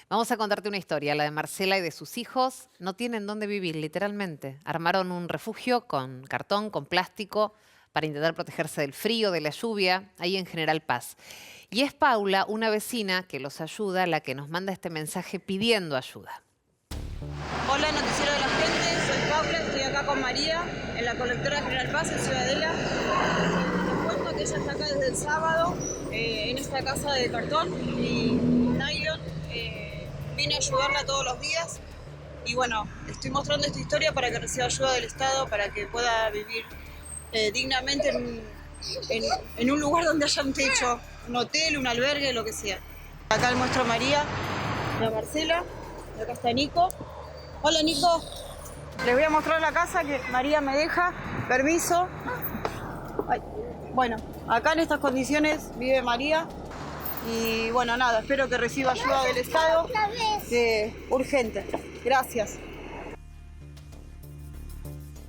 Vamos a contarte una historia, la de Marcela y de sus hijos. No tienen dónde vivir, literalmente. Armaron un refugio con cartón, con plástico, para intentar protegerse del frío, de la lluvia, ahí en General Paz. Y es Paula, una vecina que los ayuda, la que nos manda este mensaje pidiendo ayuda. Hola, Noticiero de la Gente, soy Paula, estoy acá con María, en la colectora de General Paz, en Ciudadela. Les cuento que ella está acá desde el sábado, en esta casa de cartón y nylon. Vine a ayudarla todos los días y bueno, estoy mostrando esta historia para que reciba ayuda del Estado, para que pueda vivir dignamente en un lugar donde haya un techo, un hotel, un albergue, lo que sea. Acá le muestro a María y a Marcela, y acá está Nico. Hola Nico, les voy a mostrar la casa que María me deja, permiso. Ay. Bueno, acá en estas condiciones vive María y bueno, nada, espero que reciba ayuda del Estado, urgente. Gracias.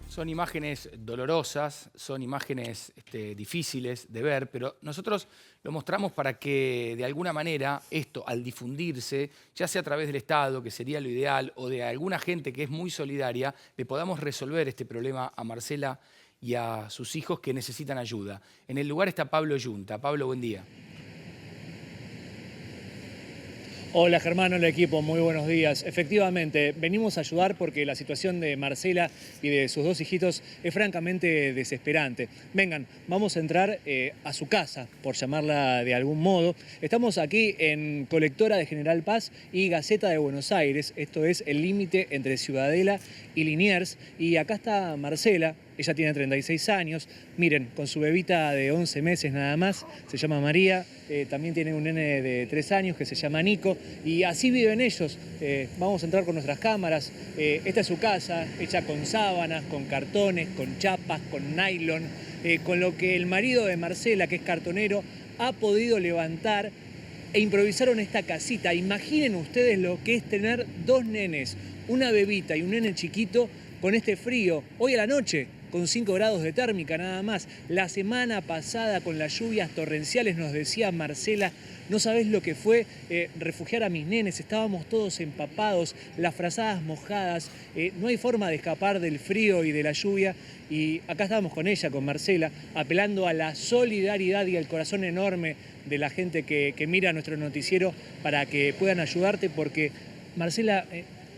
Son imágenes dolorosas, son imágenes difíciles de ver, pero nosotros lo mostramos para que de alguna manera esto, al difundirse, ya sea a través del Estado, que sería lo ideal, o de alguna gente que es muy solidaria, le podamos resolver este problema a Marcela y a sus hijos que necesitan ayuda. En el lugar está Pablo Yunta. Pablo, buen día. Hola Germán, hola equipo, muy buenos días. Efectivamente, venimos a ayudar porque la situación de Marcela y de sus dos hijitos es francamente desesperante. Vengan, vamos a entrar a su casa, por llamarla de algún modo. Estamos aquí en Colectora de General Paz y Gaceta de Buenos Aires. Esto es el límite entre Ciudadela y Liniers. Y acá está Marcela. Ella tiene 36 años, miren, con su bebita de 11 meses nada más, se llama María, también tiene un nene de 3 años que se llama Nico, y así viven ellos. Vamos a entrar con nuestras cámaras. Esta es su casa, hecha con sábanas, con cartones, con chapas, con nylon, con lo que el marido de Marcela, que es cartonero, ha podido levantar e improvisaron esta casita. Imaginen ustedes lo que es tener dos nenes, una bebita y un nene chiquito con este frío, hoy a la noche, con 5 grados de térmica nada más. La semana pasada con las lluvias torrenciales nos decía Marcela, no sabés lo que fue refugiar a mis nenes, estábamos todos empapados, las frazadas mojadas, no hay forma de escapar del frío y de la lluvia. Y acá estábamos con ella, con Marcela, apelando a la solidaridad y al corazón enorme de la gente que mira nuestro noticiero para que puedan ayudarte, porque Marcela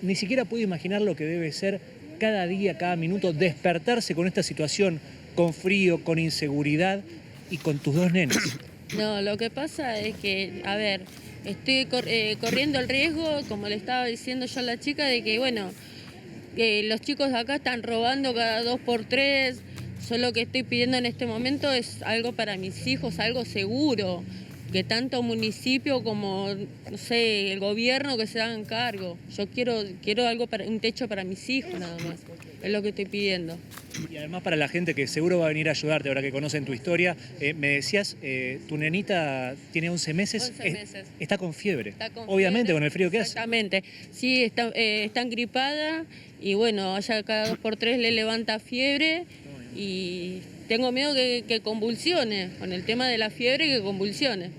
ni siquiera puede imaginar lo que debe ser cada día, cada minuto, despertarse con esta situación, con frío, con inseguridad y con tus dos nenes. No, lo que pasa es que, a ver, estoy corriendo el riesgo, como le estaba diciendo yo a la chica, de que, bueno, que los chicos de acá están robando cada 2 por 3. Yo lo que estoy pidiendo en este momento es algo para mis hijos, algo seguro, que tanto municipio como, no sé, el gobierno que se hagan cargo. Yo quiero algo un techo para mis hijos nada más, es lo que estoy pidiendo. Y además para la gente que seguro va a venir a ayudarte, ahora que conocen tu historia, me decías, tu nenita tiene 11 meses, 11 meses. Está con fiebre, Está con obviamente fiebre, con el frío que hace. Exactamente, sí, está engripada y bueno, ella cada 2 por 3 le levanta fiebre y tengo miedo que convulsione, con el tema de la fiebre, que convulsione.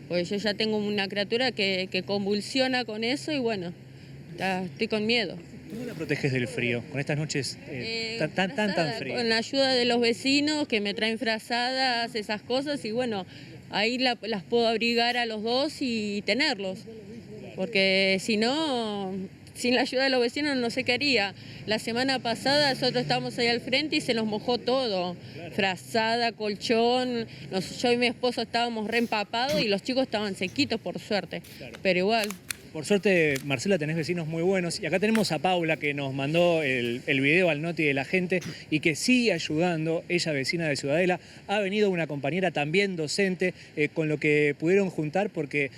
Pues yo ya tengo una criatura que convulsiona con eso y bueno, estoy con miedo. ¿Cómo la proteges del frío, con estas noches tan frías? Con la ayuda de los vecinos que me traen frazadas, esas cosas, y bueno, ahí las puedo abrigar a los dos y tenerlos. Porque si no, sin la ayuda de los vecinos no sé qué haría. La semana pasada nosotros estábamos ahí al frente y se nos mojó todo. Frazada, colchón, yo y mi esposo estábamos reempapados y los chicos estaban sequitos por suerte, pero igual. Por suerte, Marcela, tenés vecinos muy buenos. Y acá tenemos a Paula, que nos mandó el video al noti de la gente y que sigue ayudando. Ella, vecina de Ciudadela, ha venido una compañera también docente, con lo que pudieron juntar porque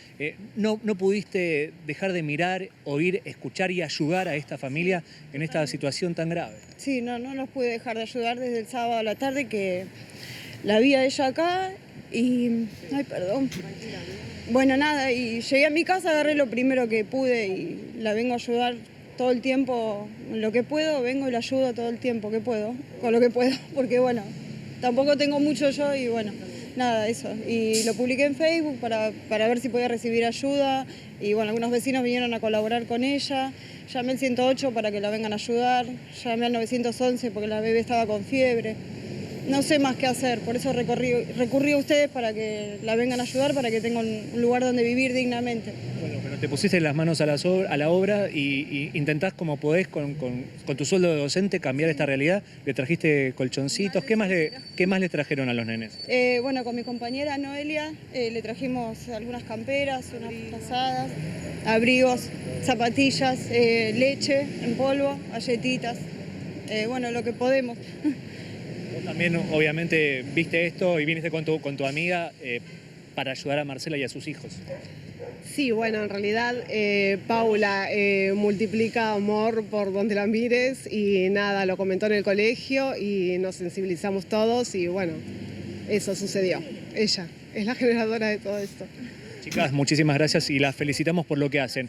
no pudiste dejar de mirar, oír, escuchar y ayudar a esta familia en esta situación tan grave. Sí, no los pude dejar de ayudar desde el sábado a la tarde, que la vi a ella acá y... Ay, perdón. Bueno, nada, y llegué a mi casa, agarré lo primero que pude y la vengo a ayudar todo el tiempo, lo que puedo, vengo y la ayudo todo el tiempo que puedo, con lo que puedo, porque bueno, tampoco tengo mucho yo y bueno, nada, eso. Y lo publiqué en Facebook para ver si podía recibir ayuda. Y bueno, algunos vecinos vinieron a colaborar con ella. Llamé al 108 para que la vengan a ayudar. Llamé al 911 porque la bebé estaba con fiebre. No sé más qué hacer, por eso recurrí a ustedes para que la vengan a ayudar, para que tenga un lugar donde vivir dignamente. Bueno, pero te pusiste las manos a la obra y intentás como podés con tu sueldo de docente cambiar esta realidad. Le trajiste colchoncitos, ¿qué más le trajeron a los nenes? Bueno, con mi compañera Noelia le trajimos algunas camperas, unas frazadas, abrigos, zapatillas, leche en polvo, galletitas, bueno, lo que podemos. Vos también obviamente viste esto y viniste con tu amiga para ayudar a Marcela y a sus hijos. Sí, bueno, en realidad Paula multiplica amor por donde la mires y nada, lo comentó en el colegio y nos sensibilizamos todos y bueno, eso sucedió. Ella es la generadora de todo esto. Chicas, muchísimas gracias y las felicitamos por lo que hacen.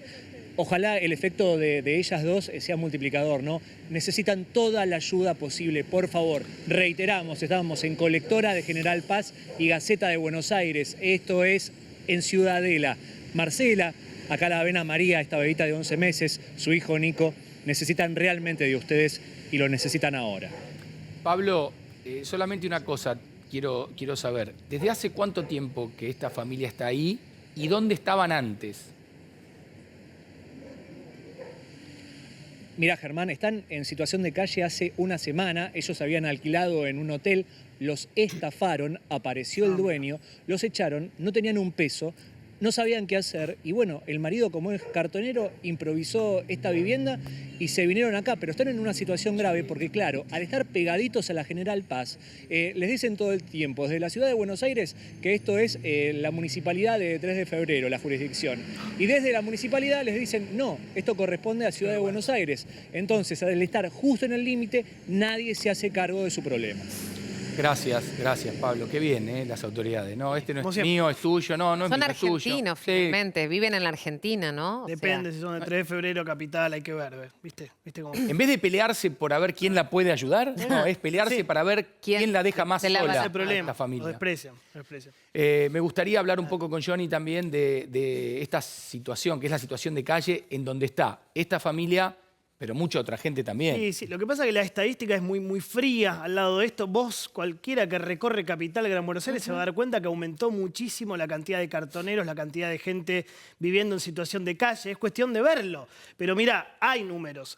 Ojalá el efecto de ellas dos sea multiplicador, ¿no? Necesitan toda la ayuda posible, por favor. Reiteramos, estamos en Colectora de General Paz y Gaceta de Buenos Aires. Esto es en Ciudadela. Marcela, acá la ven a María, esta bebita de 11 meses, su hijo Nico, necesitan realmente de ustedes y lo necesitan ahora. Pablo, solamente una cosa quiero saber. ¿Desde hace cuánto tiempo que esta familia está ahí y dónde estaban antes? Mira, Germán, están en situación de calle hace una semana. Ellos habían alquilado en un hotel, los estafaron, apareció el dueño, los echaron, no tenían un peso, no sabían qué hacer. Y bueno, el marido, como es cartonero, improvisó esta vivienda y se vinieron acá. Pero están en una situación grave porque, claro, al estar pegaditos a la General Paz, les dicen todo el tiempo, desde la ciudad de Buenos Aires, que esto es la municipalidad de 3 de febrero, la jurisdicción. Y desde la municipalidad les dicen, no, esto corresponde a Ciudad de Buenos Aires. Entonces, al estar justo en el límite, nadie se hace cargo de su problema. Gracias, Pablo. Qué bien, las autoridades. No, este no es mío, es tuyo. No, no es Son mío, es tuyo. argentinos, finalmente. Viven en la Argentina, ¿no? O Depende sea, si son de 3 de febrero, capital, hay que ver, ¿viste? ¿Viste cómo? En vez de pelearse por a ver quién la puede ayudar, no, es pelearse para ver quién la deja más sola Ese a problema, esta familia. lo desprecian. Me gustaría hablar un poco con Johnny también de esta situación, que es la situación de calle en donde está esta familia, pero mucha otra gente también. Sí, sí. Lo que pasa es que la estadística es muy fría al lado de esto. Vos, cualquiera que recorre Capital, Gran Buenos Aires, se va a dar cuenta que aumentó muchísimo la cantidad de cartoneros, la cantidad de gente viviendo en situación de calle. Es cuestión de verlo. Pero mira, hay números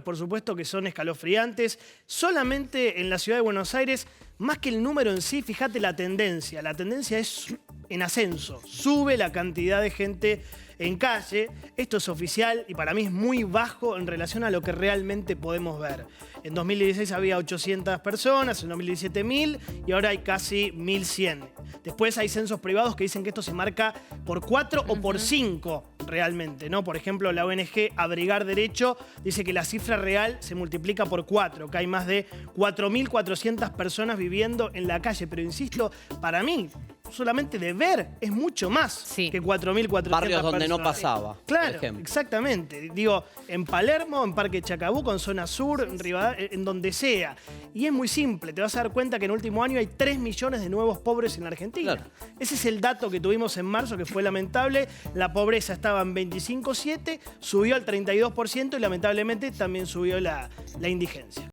por supuesto que son escalofriantes. Solamente en la ciudad de Buenos Aires, más que el número en sí, fíjate la tendencia. La tendencia es en ascenso. Sube la cantidad de gente en calle. Esto es oficial y para mí es muy bajo en relación a lo que realmente podemos ver. En 2016 había 800 personas, en 2017 1000 y ahora hay casi 1100. Después hay censos privados que dicen que esto se marca por 4 o por 5 realmente, ¿no? Por ejemplo, la ONG Abrigar Derecho dice que la cifra real se multiplica por 4, que hay más de 4.400 personas viviendo en la calle. Pero insisto, para mí, solamente de ver es mucho más que 4.400 personas. Barrios donde no pasaba, Claro, por ejemplo. exactamente. Digo, en Palermo, en Parque Chacabuco, en Zona Sur, en Rivadavia, en donde sea. Y es muy simple, te vas a dar cuenta que en el último año hay 3 millones de nuevos pobres en la Argentina. Claro. Ese es el dato que tuvimos en marzo, que fue lamentable. La pobreza estaba en 25,7, subió al 32% y lamentablemente también subió la indigencia.